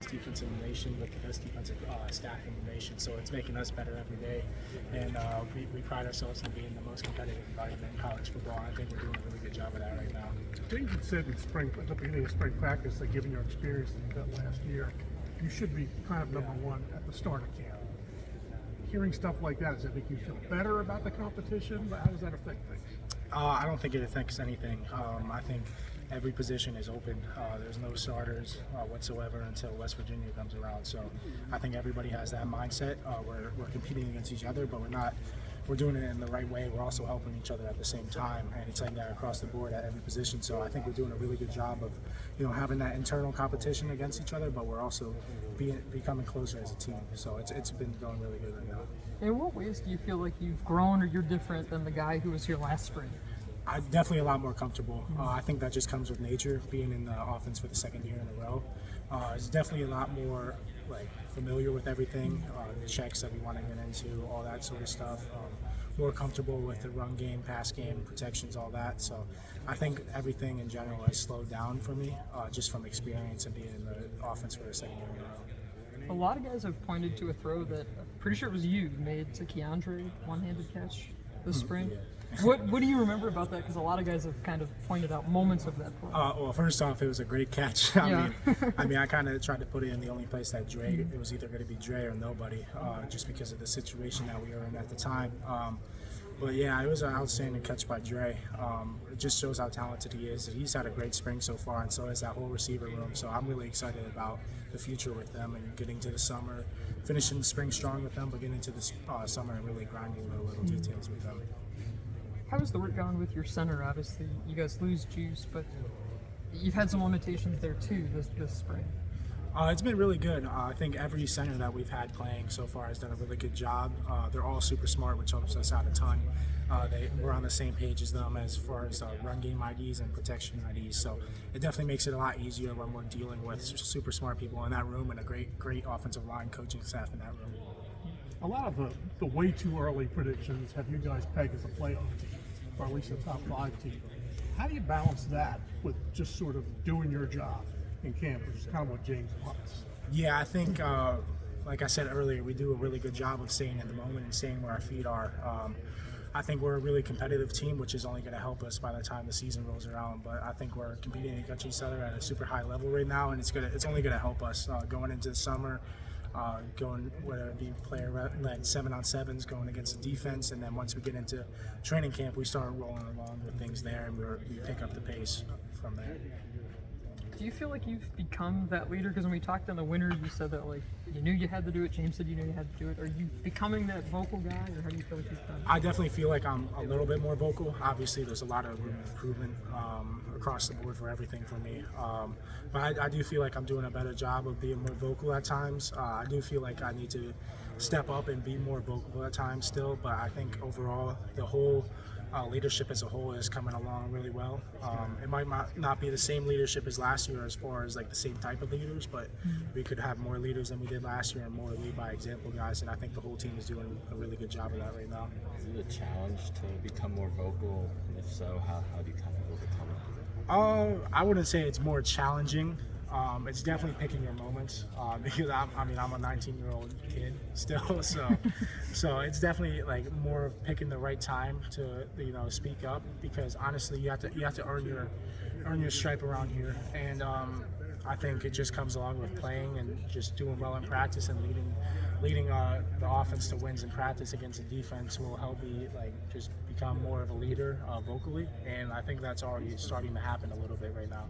best defense in the nation with the best defensive staff in the nation. So it's making us better every day. And we pride ourselves in being the most competitive environment in college football. I think we're doing a really good job of that right now. David said at the beginning of spring practice that given your experience that you got last year, you should be kind of number one at the start of camp. Hearing stuff like that, does that make you feel better about the competition? How does that affect things? I don't think it affects anything. I think every position is open. There's no starters whatsoever until West Virginia comes around. So I think everybody has that mindset. We're competing against each other, but we're doing it in the right way. We're also helping each other at the same time, and it's like that across the board at every position. So I think we're doing a really good job of, having that internal competition against each other, but we're also becoming closer as a team. So it's been going really good right now. In what ways do you feel like you've grown or you're different than the guy who was here last spring? I'm definitely a lot more comfortable. I think that just comes with nature, being in the offense for the second year in a row. It's definitely a lot more familiar with everything, the checks that we want to get into, all that sort of stuff. More comfortable with the run game, pass game, protections, all that. So I think everything in general has slowed down for me, just from experience and being in the offense for the second year in a row. A lot of guys have pointed to a throw that I'm pretty sure it was you made to Keandre, one-handed catch this spring. Yeah. What do you remember about that? Because a lot of guys have kind of pointed out moments of that play. Well, first off, it was a great catch. I mean, I kind of tried to put it in the only place that Dre. It was either going to be Dre or nobody, just because of the situation that we were in at the time. But yeah, it was an outstanding catch by Dre. It just shows how talented he is. He's had a great spring so far, and so has that whole receiver room. So I'm really excited about the future with them and getting to the summer, finishing the spring strong with them, but getting into the summer and really grinding the little details with them. How has the work gone with your center? Obviously, you guys lose Juice, but you've had some limitations there too this spring. It's been really good. I think every center that we've had playing so far has done a really good job. They're all super smart, which helps us out a ton. We're on the same page as them as far as run game IDs and protection IDs. So it definitely makes it a lot easier when we're dealing with super smart people in that room and a great offensive line coaching staff in that room. A lot of the way too early predictions have you guys pegged as a playoff team, or at least a top 5 team. How do you balance that with just sort of doing your job in camp, which is kind of what James wants? Yeah, I think, like I said earlier, we do a really good job of staying in the moment and staying where our feet are. I think we're a really competitive team, which is only going to help us by the time the season rolls around. But I think we're competing against each other at a super high level right now, and it's only going to help us going into the summer. Going, whether it be player-led 7-on-7s, going against the defense, and then once we get into training camp, we start rolling along with things there, and we pick up the pace from there. Do you feel like you've become that leader? Because when we talked in the winter, you said that you knew you had to do it. James said you knew you had to do it. Are you becoming that vocal guy, or how do you feel like you've done? I definitely feel like I'm a little bit more vocal. Obviously, there's a lot of room for improvement across the board for everything for me. But I do feel like I'm doing a better job of being more vocal at times. I do feel like I need to step up and be more vocal at times still. But I think overall, the whole leadership as a whole is coming along really well. It might not be the same leadership as last year as far as the same type of leaders, but we could have more leaders than we did last year and more lead by example guys, and I think the whole team is doing a really good job of that right now. Is it a challenge to become more vocal? And if so, how do you kind of overcome it? I wouldn't say it's more challenging. It's definitely picking your moments because I'm a 19-year-old kid still, so it's definitely more of picking the right time to speak up, because honestly you have to earn your stripe around here, and I think it just comes along with playing and just doing well in practice and leading the offense to wins in practice against the defense will help me just become more of a leader vocally, and I think that's already starting to happen a little bit right now.